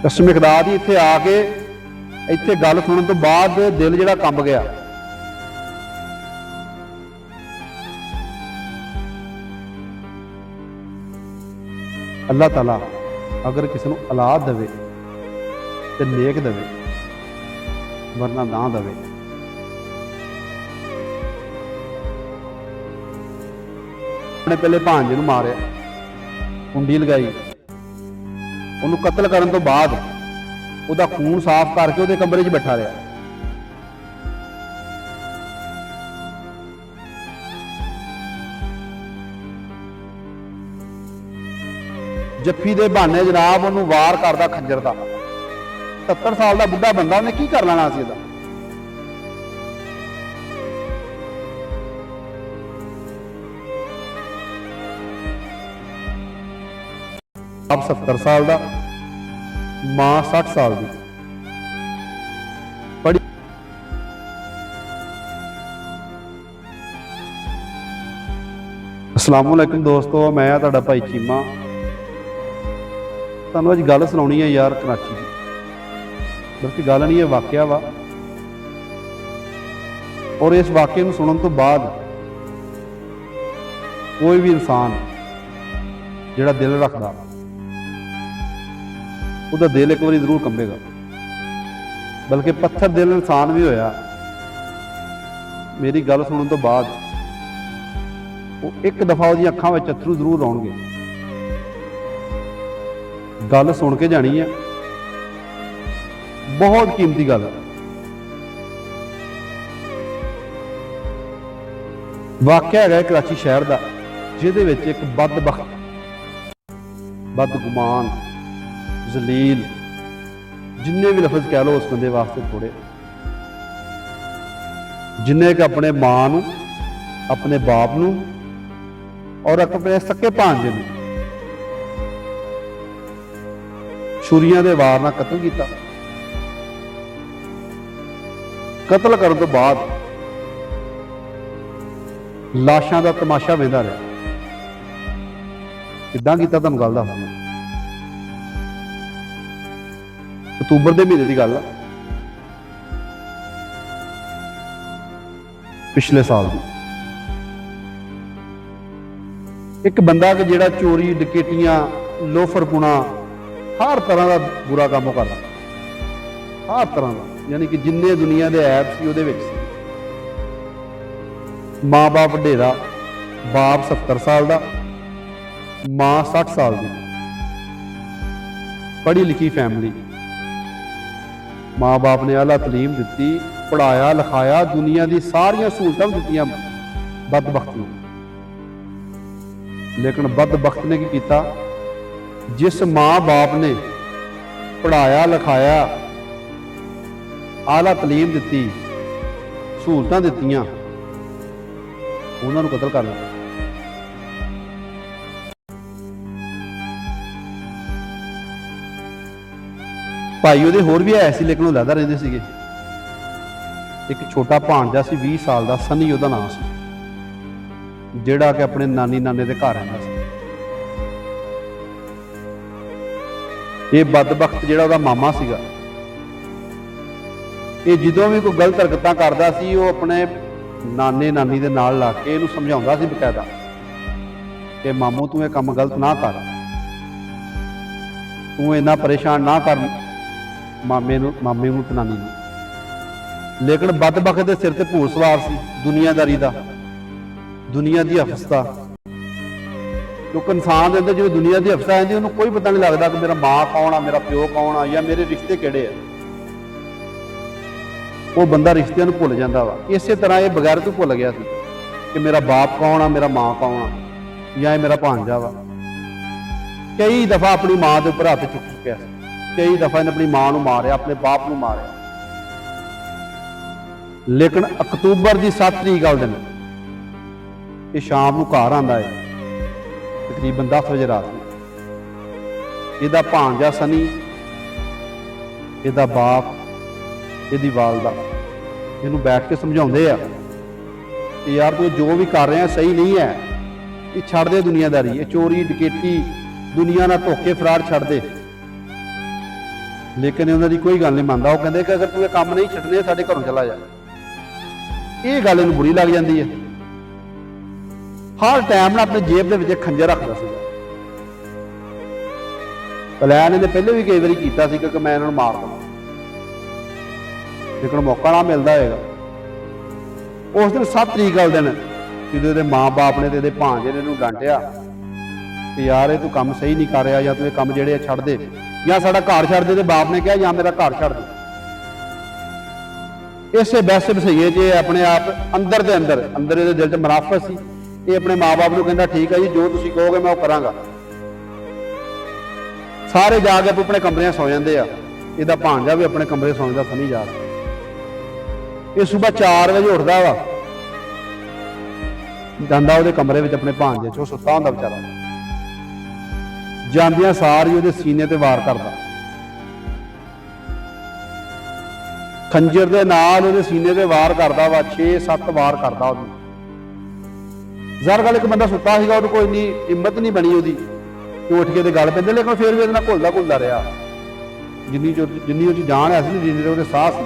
इस मिकदार ही इत्थे आके इत्थे गल सुनने तो बाद दिल जिहड़ा कंब गया। अल्लाह ताला अगर किसी को औलाद देवे तो नेक देवे, वरना ना देवे। अपने पहले भांजे नूं मारिया, कुंडी लगाई, उन्होंने कतल करने तो बाद उसका खून साफ करके उसके कमरे 'च बैठा रहा। जफ्फी दे बहाने जनाब उन्होंने वार करता खंजर का। 70 साल का बुढ़ा बंदा, उन्हें की कर लेना सी। आप 70 साल का, मां 60 साल की। बड़ी अस्सलामुअलैकुम दोस्तों, मैं तुहाडा भाई चीमा। तुहानूं अज गल सुनाउणी है यार कराची की, बल्कि गल नहीं है वाकया वा। और इस वाकये नूं सुनने तो बाद कोई भी इंसान जिहड़ा दिल रखदा, उसका दिल एक बार जरूर कंबेगा। बल्कि पत्थर दिल इंसान भी होया मेरी गल सुनने तो बाद वो एक दफा उसदी अखां विच अथरू जरूर आउणगे। गल सुन के जानी है, बहुत कीमती गल। वाकया है कराची शहर का, जिहदे विच एक बदबख्त, बदगुमान, जलील, जिन्ने भी लफज कह लो उस बंदे वास्ते थोड़े, जिन्हें कि अपने मां नूं, अपने बाप नूं और अपने सक्के भांजे नूं छुरियां दे वार नाल कतल किया। कतल करने तो बाद लाशां दा तमाशा वेंदा रहा। किदां कीता तुहानूं गल दसदा। अक्तूबर के महीने की गल, पिछले साल की। एक बंदा कि जिहड़ा चोरी, डकैतियां, लोफरपुना, हर तरह का बुरा काम करता, हर तरह का, यानी कि जिन्ने दुनिया के ऐप सी उहदे विच सी। माँ बाप ढेरा, बाप 70 साल का, मां 60 साल की। पढ़ी लिखी फैमिली, माँ बाप ने आला तलीम दी, पढ़ाया लिखाया, दुनिया की सारिया सहूलतां दित्तियां बदबख्त नूं। लेकिन बदबख्त ने की कीता, जिस माँ बाप ने पढ़ाया लिखाया, आला तलीम दी, सहूलतां दित्तियां, उन्हां नूं कतल कर लिया। भाई उहदे होर भी है सी, लेकिन वो लैदा रहिंदे सीगे। एक छोटा भांजा सी 20 साल का, सनी उहदा नाम सी, जिहड़ा कि अपने नानी नाने दे घर रहिंदा सी। ये बदबख्त जिहड़ा उहदा मामा सीगा, ये जदों भी कोई गलत हरकतां करदा सी, वो अपने नाने नानी दे नाल ला के इहनूं समझाउंदा सी बकायदा कि मामू तू ये काम गलत ना कर, तू इन्ना परेशान ना कर मामे नूं ते नानी नूं। लेकिन बदबख्त दे सिर ते भूत सवार सी दुनियादारी दा, दुनिया दी हफसता। क्योंकि इंसान दे अंदर जो दुनिया की हफसा आती, उन्होंने कोई पता नहीं लगता कि मेरा माँ कौन आ, मेरा प्यो कौन आ, या मेरे रिश्ते किहड़े आ। वो बंदा रिश्तियां नूं भुल जाता वा। इस तरह ये बगैर तो भुल गया सी कि मेरा बाप कौन आ, मेरा माँ कौन आ, या मेरा भांजा वा। कई दफा अपनी माँ के उपर हथ चुक चुकिया, कई दफा इन्हें अपनी माँ नूं मारिया, अपने बाप नूं मारिया। लेकिन अक्तूबर की 7 तरीक वाले दिन ये शाम नूं घर आंदा है, तकरीबन 10 बजे रात में। इहदा भांजा सनी, इहदा बाप, इहदी वालदा इहनूं बैठ के समझाउंदे आ कि यार तू जो भी कर रहा सही नहीं है, ये छड़ दे दुनियादारी, ये चोरी डकैती, दुनिया नाल धोखे फराड छड़ दे। लेकिन उन्हों की कोई गल नहीं मानता। वो कहते कि अगर तू ये काम नहीं छड्डने साडे घरों चला जा। ये गल इन्हूं बुरी लग जाती है। हर टाइम ना अपने जेब के विच खंजर रखता सी। प्लैन इन्हें पहले भी कई बार किया कि मैं इन्होंने मार दूँ, लेकिन मौका ना मिलता होगा। उस दिन 7 तरीक वाले दिन जो माँ बाप ने तो भांजे ने इन्हूं डांटिया कि यार ये तू काम सही नहीं कर रहा, या तू ये काम जेड़े छड्ड दे, या साडा घर छड्ड दे। बाप ने कहा या मेरा घर छड्ड दे। इसे बैसे बसइए च अपने आप अंदर दे अंदर अंदर ये दिल च मुनाफत सी। ये अपने माँ बाप को कहता ठीक है जी, जो तुसीं कहोगे मैं वो करांगा। सारे जाके अपने कमरे सौ जाते हैं। इसका भांजा भी अपने कमरे सौ जाता सनी जा। ये सुबह 4 बजे उठता वा, जांदा उहदे कमरे में अपने भांजे च सुता हुंदा बेचारा। जांदियां सार ही उहदे सीने ते वार करदा, खंजर दे नाल उहदे सीने ते वार करदा वा। 6-7 वार करदा उहदी। ज़ाहिर गल एक बंदा सुता सीगा, उहनूं कोई इन्नी हिम्मत नहीं बनी उहदी कि उठ के गल पैंदे, लेकिन फिर भी उहदे नाल घुलदा घुलदा रहा। जिन्नी उहदी जान है सी, जिन्ने उहदे साह सी,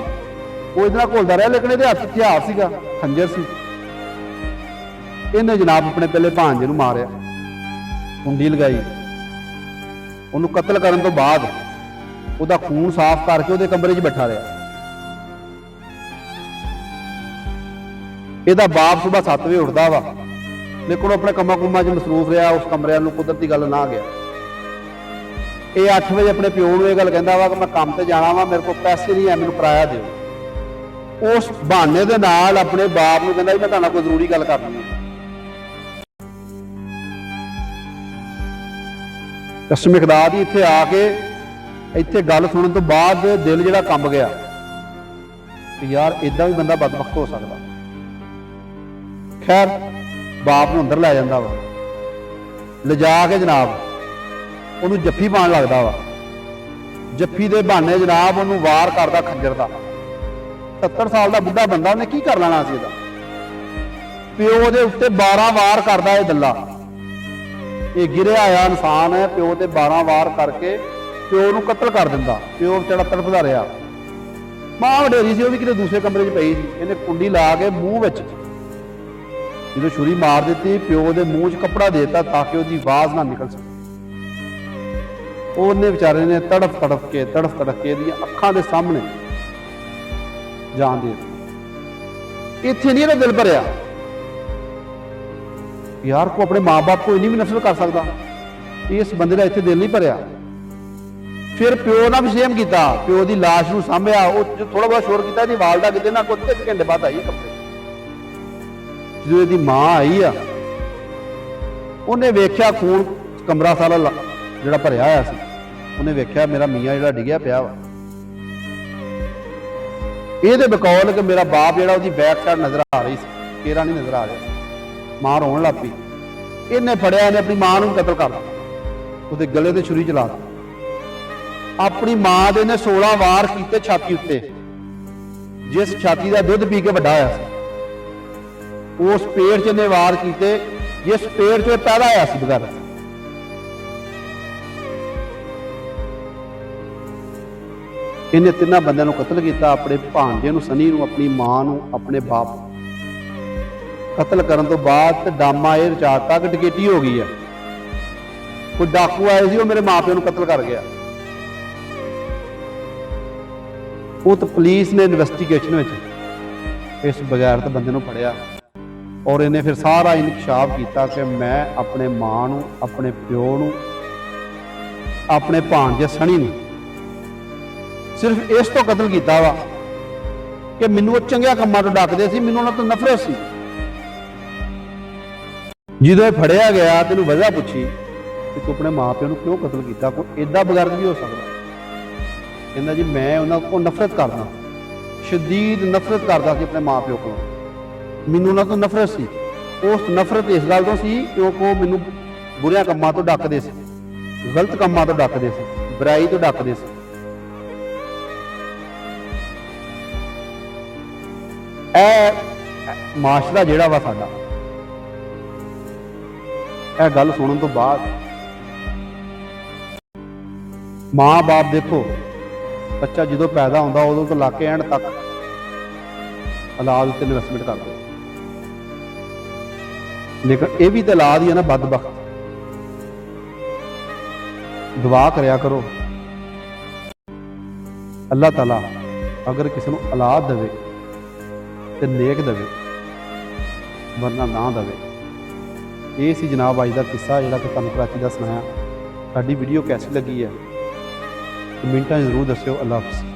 वो इहदे नाल घुलदा रहा। लेकिन इहदे हत्थ हथियार सीगा, खंजर सी। इन्हें जनाब अपने पहले भांजे नूं मारिया, कुंडी लगाई। उन्होंने कतल करने तो बाद उहदा खून साफ करके उहदे कमरे च बैठा रहा। इहदा बाप सुबह 7 बजे उठता वा, लेकिन अपने कम्मा कुम्मा च मसरूफ रहा। उस कमरे नूं कुदरती गल ना गया। ये 8 बजे अपने प्यो नूं यह गल कहंदा वा कि मैं काम ते जाना वा, मेरे को पैसे नहीं है, मैनूं किराया दिओ। उस बहाने दे नाल अपने बाप नूं कहंदा मैं तुहाडे नाल कोई जरूरी गल करनी है। कसमिकदार ही इत्थे आके इत्थे गल सुनने तो बाद दिल जिहड़ा कंब गया कि यार इदां भी बंदा बदबख्त हो सकदा। खैर बाप नूं अंदर लै जांदा वा, लिजा के जनाब उहनूं जफ्फी पाण लगदा वा। जफ्फी दे बहाने जनाब उहनूं वार करदा खंजर दा। 70 साल का बुढ़ा बंदा, उन्हें की कर लेना सी। प्यो दे उत्ते 12 वार करदा है दल्ला। ये गिरिया आया इंसान है, प्यो ते 12 वार करके प्यो नूं कतल कर दिंदा। प्यो बेचारा तड़फदा रहा। मां वडेरी सी, वो भी किते दूसरे कमरे च पई सी। इन्हें कुंडी ला के मूँह विच जो छुरी मार दी, प्यो के मूँह च कपड़ा देता ताकि उसकी आवाज ना निकल सके। उन्हें बेचारे ने तड़फ तड़फ के अखां दे सामने जान दे। इत्थे नहीं दिल भरिया। यार को अपने माँ बाप को इन्नी भी नफरत कर सकता, इस बंदे का इत्थे दिल नहीं भरिया। फिर प्यो ने भी सेम किया, प्यो की लाश नूं सामभिया। थोड़ा बहुत शोर किया, वालदा किते ना कुछ 1 घंटे बाद आई कमरे। जो इसकी मां आई आ, उन्हें वेख्या खून कमरा सारा जिहड़ा भरिया होया सी। उन्हें वेख्या मेरा मियाँ जिहड़ा डिग्या पिया वा। ये बकौल कि मेरा बाप जिहड़ा उसकी बैक साइड नजर आ रही सी, चेहरा नहीं नजर आ रहा। मां रोन लग पई। इन्हें फड़िया, इन्हें अपनी मां नूं कतल कर दिता, उसदे गले ते छुरी चला दी। अपनी मां दे ने 16 वार कीते छाती उत्ते, जिस छाती का दुध पी के वड्डा होया सी। उस पेड़ च इन्हें वार कीते जिस पेड़ च पैदा होया सी बगैर। इन्हें 3 बंदिਆਂ ਨੂੰ कतल किया, अपने भांजे नूं सनी नूं, अपनी मां नूं, अपने बाप। कतल करने तो बाद डामा यह रचाता कि डकैती हो गई है। कोई डाकू आए सी, वो मेरे माँ प्यो नूं कतल कर गया। वो तो पुलिस ने इन्वेस्टिगेशन में इस बगैर तो बंदे नूं फड़िया और इन्हें फिर सारा इंकशाफ किया कि मैं अपने मां नूं, अपने प्यो नूं, अपने भांजे सनी नूं सिर्फ इस तो कतल किया वा कि मैनूं वो चंगिया कामां तो डकदे सी, मैनूं उन्हां तो नफरत सी। ਜਦੋਂ फड़िया गया तेन वजह पूछी कि तू अपने माँ प्यो क्यों कतल किया, कोई एदा बगैरत भी हो सकता। कहना जी मैं उन्होंने को नफरत करदा, शदीद नफरत करता सी अपने माँ प्यो को। मैनूं उन्हां तो नफरत सी। उस नफरत इस गल तो सी क्योंकि वो मैनूं बुरिया कामां तो डकदे सी, गलत कामां तो डकदे सी, बुराई तो डकदे सी। माशरा जिहड़ा वा साडा, यह गल सुनने तो बाद माँ बाप देखो ਬੱਚਾ ਜਦੋਂ ਪੈਦਾ ਹੁੰਦਾ ਉਦੋਂ ਤੋਂ ਲਾ ਕੇ ਐਂਡ ਤੱਕ ਔਲਾਦ ਉੱਤੇ ਇਨਵੈਸਟਮੈਂਟ ਕਰਦੇ। ਲੇਕਿਨ ਇਹ ਵੀ ਤਾਂ ਔਲਾਦ ਹੀ ਹੈ ਨਾ ਬਦਬਖਤ। ਦੁਆ ਕਰਿਆ ਕਰੋ ਅੱਲਾਹ ਤਾਲਾ ਅਗਰ ਕਿਸੇ ਨੂੰ ਔਲਾਦ ਦੇਵੇ ਤੇ ਨੇਕ ਦੇਵੇ, ਵਰਨਾ ਨਾ ਦੇਵੇ। ਇਹ ਸੀ ਜਨਾਬ ਅੱਜ ਦਾ ਕਿੱਸਾ ਜਿਹੜਾ ਕਿ ਤੁਹਾਨੂੰ ਕਰਾਚੀ ਦਾ ਸੁਣਾਇਆ। ਸਾਡੀ ਵੀਡੀਓ ਕੈਸੀ ਲੱਗੀ ਹੈ ਕਮੈਂਟਾਂ 'ਚ ਜ਼ਰੂਰ ਦੱਸਿਓ। ਅੱਲਾਹ ਹਾਫਿਜ਼।